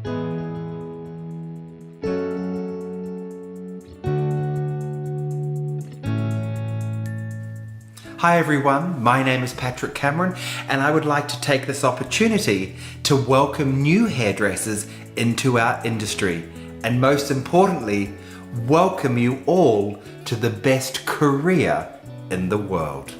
Hi everyone, my name is Patrick Cameron and I would like to take this opportunity to welcome new hairdressers into our industry and most importantly, welcome you all to the best career in the world.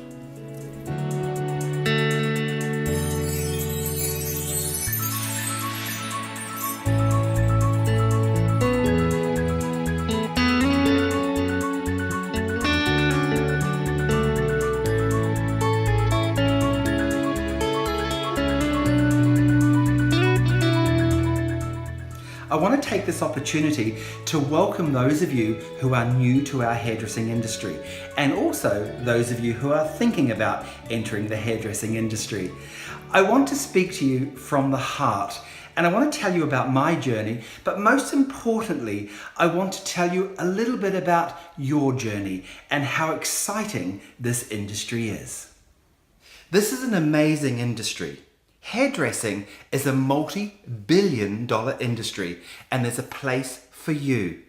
I want to take this opportunity to welcome those of you who are new to our hairdressing industry and also those of you who are thinking about entering the hairdressing industry. I want to speak to you from the heart and I want to tell you about my journey, but most importantly, I want to tell you a little bit about your journey and how exciting this industry is. This is an amazing industry. Hairdressing is a multi-billion-dollar industry and there's a place for you.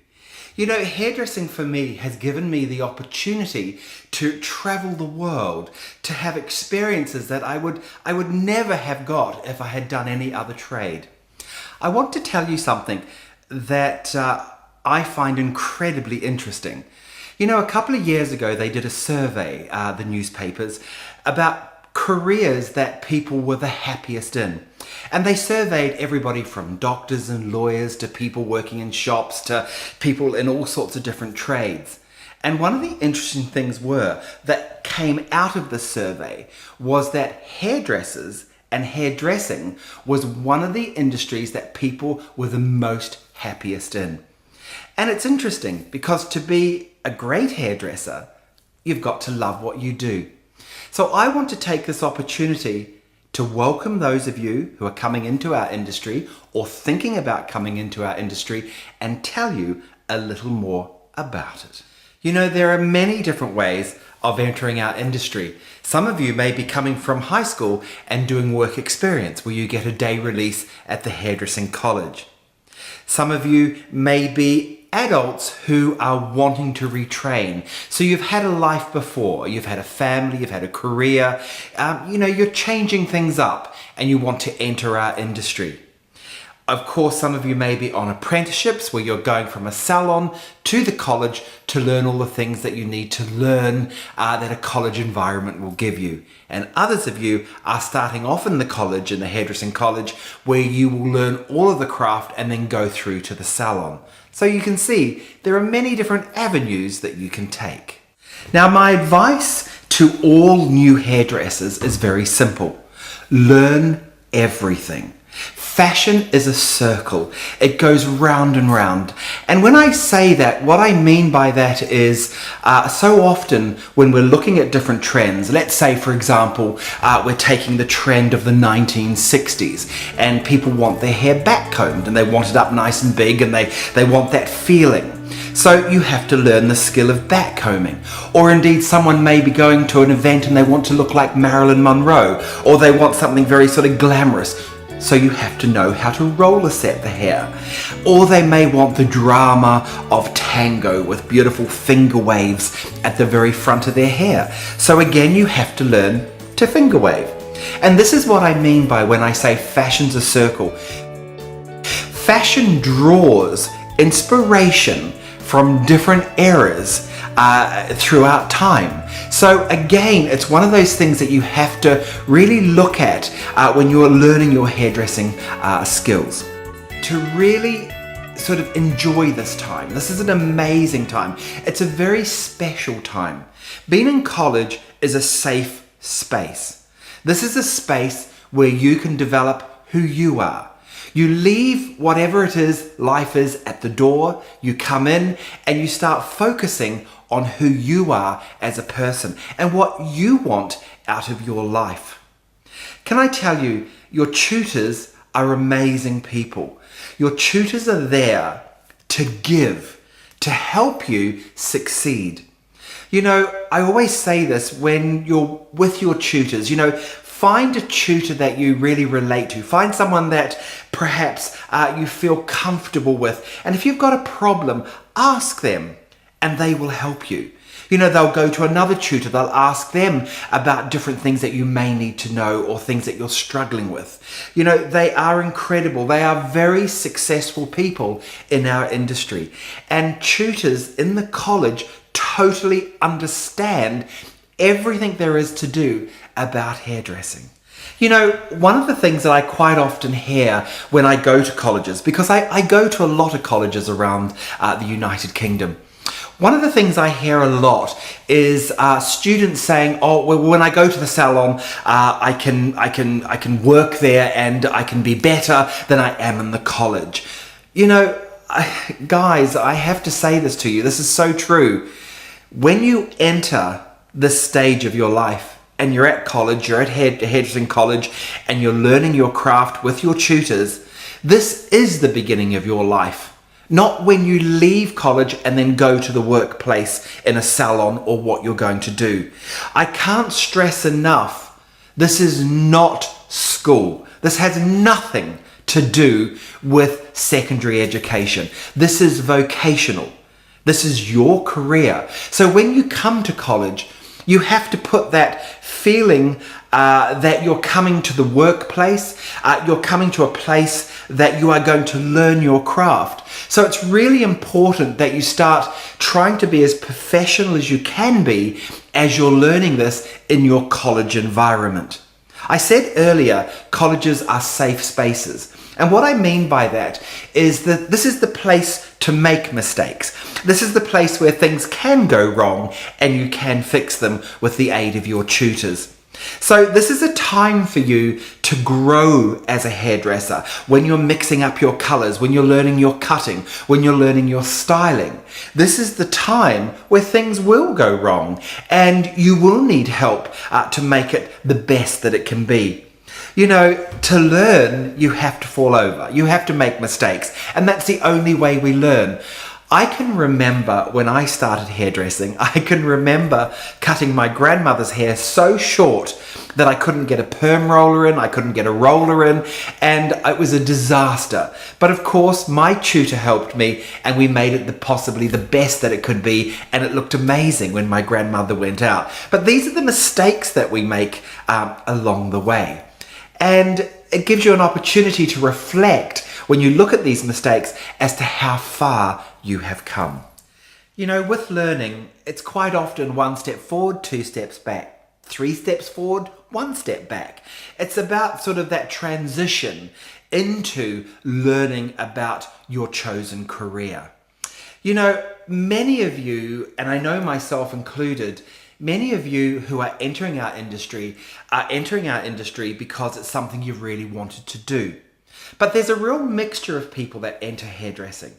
You know, hairdressing for me has given me the opportunity to travel the world, to have experiences that I would never have got if I had done any other trade. I want to tell you something that I find incredibly interesting. You know, a couple of years ago they did a survey, the newspapers, about careers that people were the happiest in. And they surveyed everybody from doctors and lawyers to people working in shops to people in all sorts of different trades. And one of the interesting things that came out of the survey was that hairdressers and hairdressing was one of the industries that people were the most happiest in. And it's interesting because to be a great hairdresser, you've got to love what you do. So I want to take this opportunity to welcome those of you who are coming into our industry or thinking about coming into our industry and tell you a little more about it. You know, there are many different ways of entering our industry. Some of you may be coming from high school and doing work experience where you get a day release at the hairdressing college. Some of you may be adults who are wanting to retrain. So you've had a life before, you've had a family, you've had a career, you know, you're changing things up and you want to enter our industry. Of course, some of you may be on apprenticeships where you're going from a salon to the college to learn all the things that you need to learn that a college environment will give you. And others of you are starting off in the college, in the hairdressing college, where you will learn all of the craft and then go through to the salon. So you can see there are many different avenues that you can take. Now, my advice to all new hairdressers is very simple. Learn everything. Fashion is a circle. It goes round and round. And when I say that, what I mean by that is so often when we're looking at different trends, let's say, for example, we're taking the trend of the 1960s and people want their hair backcombed and they want it up nice and big and they want that feeling. So you have to learn the skill of backcombing. Or indeed someone may be going to an event and they want to look like Marilyn Monroe, or they want something very sort of glamorous. So you have to know how to roller set the hair. Or they may want the drama of tango with beautiful finger waves at the very front of their hair. So again, you have to learn to finger wave. And this is what I mean by when I say fashion's a circle. Fashion draws inspiration from different eras throughout time. So again, it's one of those things that you have to really look at when you're learning your hairdressing skills. To really sort of enjoy this time. This is an amazing time. It's a very special time. Being in college is a safe space. This is a space where you can develop who you are. You leave whatever it is, life is, at the door, you come in and you start focusing on who you are as a person and what you want out of your life. Can I tell you, your tutors are amazing people. Your tutors are there to give, to help you succeed. You know, I always say this when you're with your tutors, you know, find a tutor that you really relate to. Find someone that perhaps you feel comfortable with. And if you've got a problem, ask them and they will help you. You know, they'll go to another tutor, they'll ask them about different things that you may need to know or things that you're struggling with. You know, they are incredible. They are very successful people in our industry. And tutors in the college totally understand everything there is to do about hairdressing. You know, one of the things that I quite often hear when I go to colleges, because I go to a lot of colleges around the United Kingdom, one of the things I hear a lot is students saying, "Oh, well, when I go to the salon, I can work there and I can be better than I am in the college." You know, guys, I have to say this to you. This is so true. When you enter this stage of your life and you're at college, you're at hairdressing college, and you're learning your craft with your tutors, this is the beginning of your life. Not when you leave college and then go to the workplace in a salon or what you're going to do. I can't stress enough, this is not school. This has nothing to do with secondary education. This is vocational. This is your career. So when you come to college, you have to put that feeling that you're coming to the workplace, you're coming to a place that you are going to learn your craft. So it's really important that you start trying to be as professional as you can be as you're learning this in your college environment. I said earlier, colleges are safe spaces. And what I mean by that is that this is the place to make mistakes. This is the place where things can go wrong and you can fix them with the aid of your tutors. So this is a time for you to grow as a hairdresser when you're mixing up your colors, when you're learning your cutting, when you're learning your styling. This is the time where things will go wrong and you will need help to make it the best that it can be. You know, to learn, you have to fall over. You have to make mistakes. And that's the only way we learn. I can remember when I started hairdressing, I can remember cutting my grandmother's hair so short that I couldn't get a perm roller in, I couldn't get a roller in, and it was a disaster. But of course, my tutor helped me and we made it possibly the best that it could be, and it looked amazing when my grandmother went out. But these are the mistakes that we make along the way. And it gives you an opportunity to reflect when you look at these mistakes as to how far you have come. You know, with learning, it's quite often one step forward, two steps back, 3 steps forward, 1 step back. It's about sort of that transition into learning about your chosen career. You know, many of you, and I know myself included, many of you who are entering our industry because it's something you've really wanted to do. But there's a real mixture of people that enter hairdressing.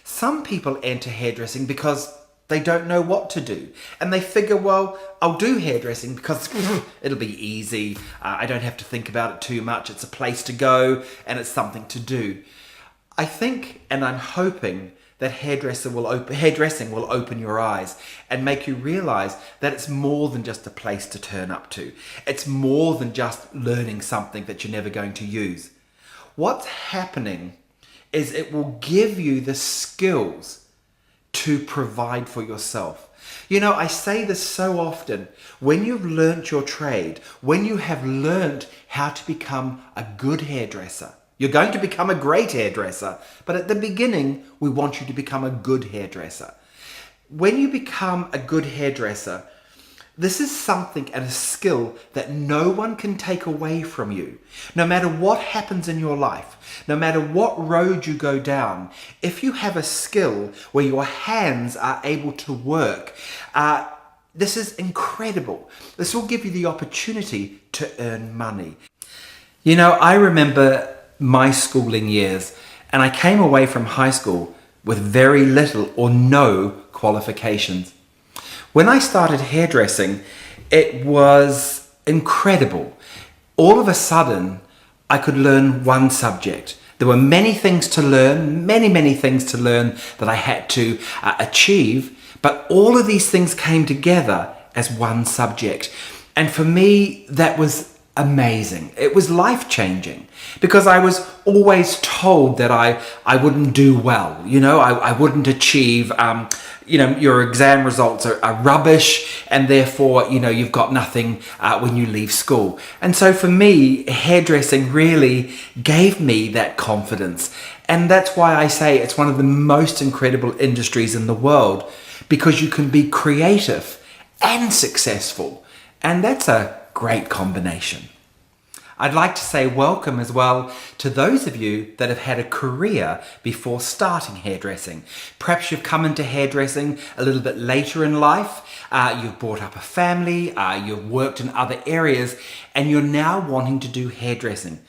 Some people enter hairdressing because they don't know what to do. And they figure, well, I'll do hairdressing because it'll be easy. I don't have to think about it too much. It's a place to go and it's something to do. I think, and I'm hoping, that hairdressing will open your eyes and make you realize that it's more than just a place to turn up to. It's more than just learning something that you're never going to use. What's happening is it will give you the skills to provide for yourself. You know, I say this so often, when you've learnt your trade, when you have learnt how to become a good hairdresser, you're going to become a great hairdresser, but at the beginning, we want you to become a good hairdresser. When you become a good hairdresser, this is something and a skill that no one can take away from you. No matter what happens in your life, no matter what road you go down, if you have a skill where your hands are able to work, this is incredible. This will give you the opportunity to earn money. You know, I remember my schooling years, and I came away from high school with very little or no qualifications. When I started hairdressing, it was incredible. All of a sudden, I could learn one subject. There were many things to learn, many things to learn that I had to achieve, but all of these things came together as one subject. And for me, that was amazing. It was life-changing because I was always told that I wouldn't do well. I wouldn't achieve, your exam results are rubbish, and therefore, you've got nothing when you leave school. And so for me, hairdressing really gave me that confidence. And that's why I say it's one of the most incredible industries in the world, because you can be creative and successful. And that's a great combination. I'd like to say welcome as well to those of you that have had a career before starting hairdressing. Perhaps you've come into hairdressing a little bit later in life, you've brought up a family, you've worked in other areas, and you're now wanting to do hairdressing.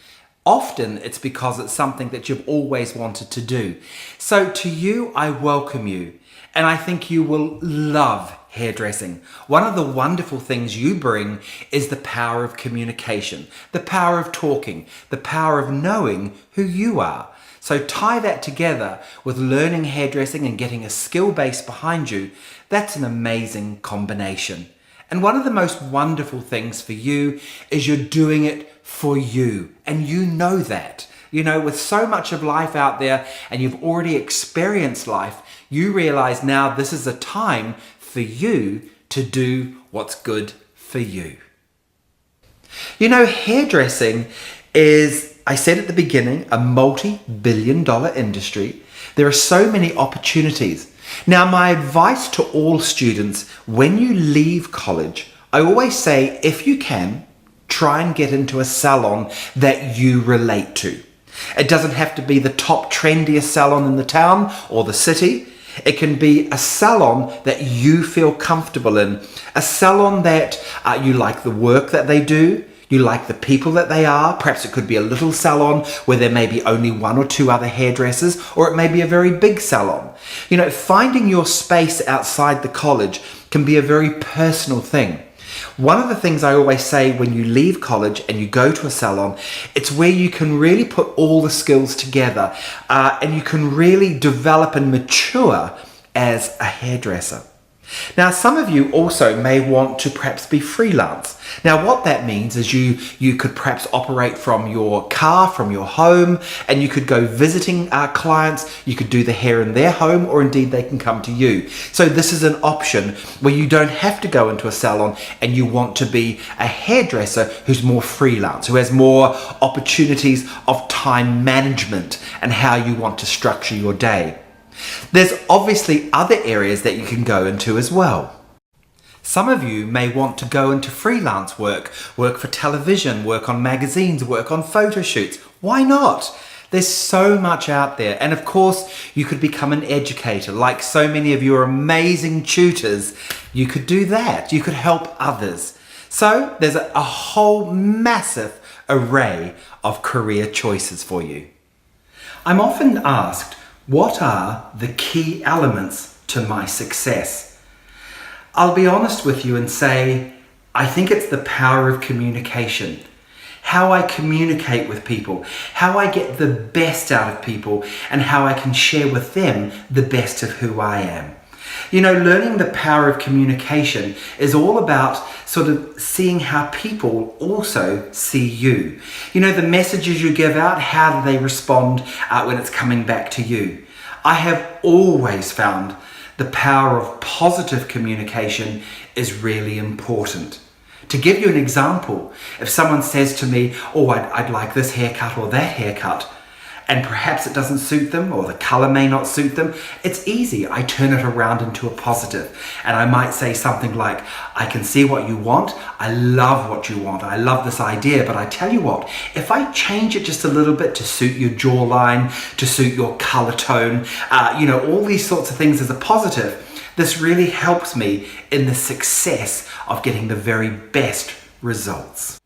Often it's because it's something that you've always wanted to do. So to you, I welcome you, and I think you will love hairdressing. One of the wonderful things you bring is the power of communication, the power of talking, the power of knowing who you are. So tie that together with learning hairdressing and getting a skill base behind you. That's an amazing combination. And one of the most wonderful things for you is you're doing it for you, and you know that. With so much of life out there, and you've already experienced life, you realize now this is a time for you to do what's good for you. Hairdressing is, I said at the beginning, a multi-billion-dollar industry. There are so many opportunities. Now, my advice to all students, when you leave college, I always say, if you can, try and get into a salon that you relate to. It doesn't have to be the top trendiest salon in the town or the city. It can be a salon that you feel comfortable in, a salon that you like the work that they do, you like the people that they are. Perhaps it could be a little salon where there may be only one or two other hairdressers, or it may be a very big salon. Finding your space outside the college can be a very personal thing. One of the things I always say when you leave college and you go to a salon, it's where you can really put all the skills together and you can really develop and mature as a hairdresser. Now, some of you also may want to perhaps be freelance. Now, what that means is you could perhaps operate from your car, from your home, and you could go visiting clients. You could do the hair in their home, or indeed they can come to you. So this is an option where you don't have to go into a salon and you want to be a hairdresser who's more freelance, who has more opportunities of time management and how you want to structure your day. There's obviously other areas that you can go into as well. Some of you may want to go into freelance work for television, work on magazines, work on photo shoots. Why not? There's so much out there. And of course, you could become an educator. Like so many of your amazing tutors, you could do that. You could help others. So there's a whole massive array of career choices for you. I'm often asked, what are the key elements to my success? I'll be honest with you and say, I think it's the power of communication. How I communicate with people, how I get the best out of people, and how I can share with them the best of who I am. Learning the power of communication is all about sort of seeing how people also see you. The messages you give out, how do they respond when it's coming back to you? I have always found the power of positive communication is really important. To give you an example, if someone says to me, oh, I'd like this haircut or that haircut, and perhaps it doesn't suit them or the color may not suit them, it's easy. I turn it around into a positive. And I might say something like, I can see what you want. I love what you want. I love this idea. But I tell you what, if I change it just a little bit to suit your jawline, to suit your color tone, all these sorts of things as a positive, this really helps me in the success of getting the very best results.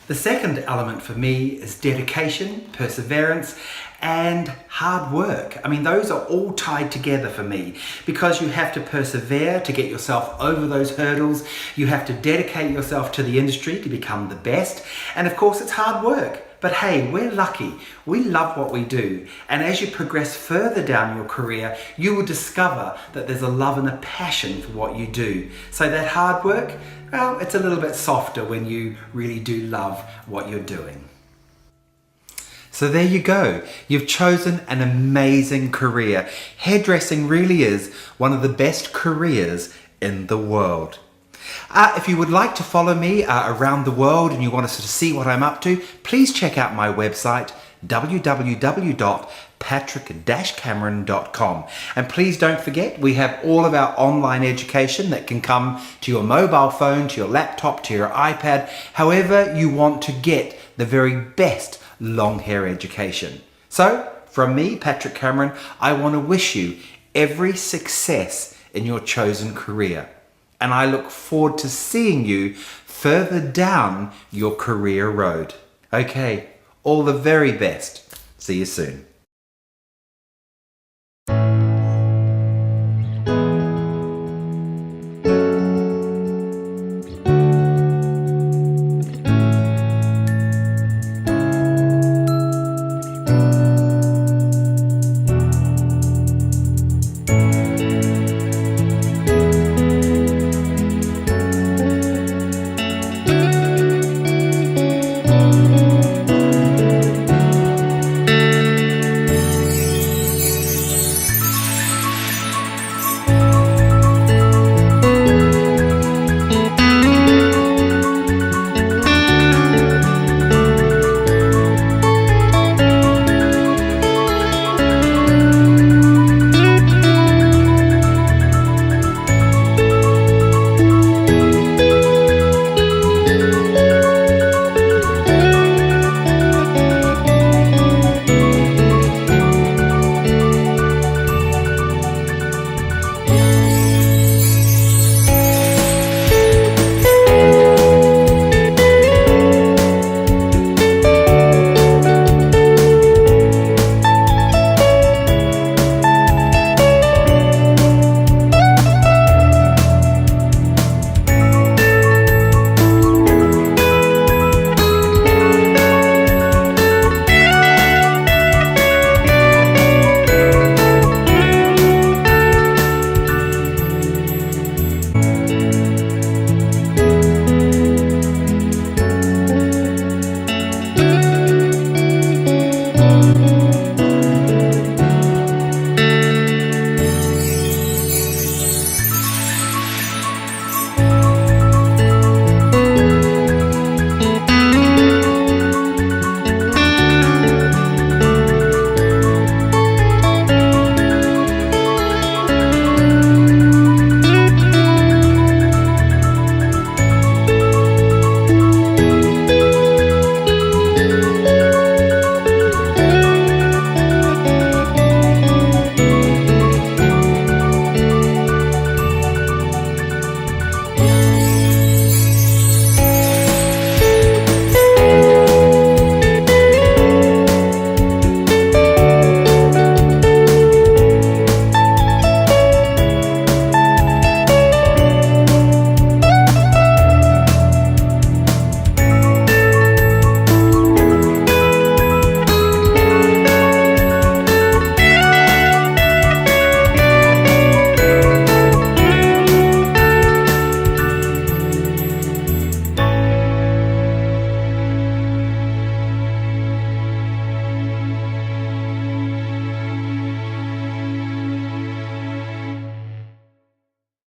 The second element for me is dedication, perseverance, and hard work. Those are all tied together for me because you have to persevere to get yourself over those hurdles. You have to dedicate yourself to the industry to become the best. And of course, it's hard work. But hey, we're lucky. We love what we do. And as you progress further down your career, you will discover that there's a love and a passion for what you do. So that hard work, well, it's a little bit softer when you really do love what you're doing. So there you go. You've chosen an amazing career. Hairdressing really is one of the best careers in the world. If you would like to follow me around the world and you want to sort of see what I'm up to, please check out my website www.patrick-cameron.com, and please don't forget we have all of our online education that can come to your mobile phone, to your laptop, to your iPad, however you want to get the very best long hair education. So from me, Patrick Cameron, I want to wish you every success in your chosen career. And I look forward to seeing you further down your career road. Okay, all the very best. See you soon.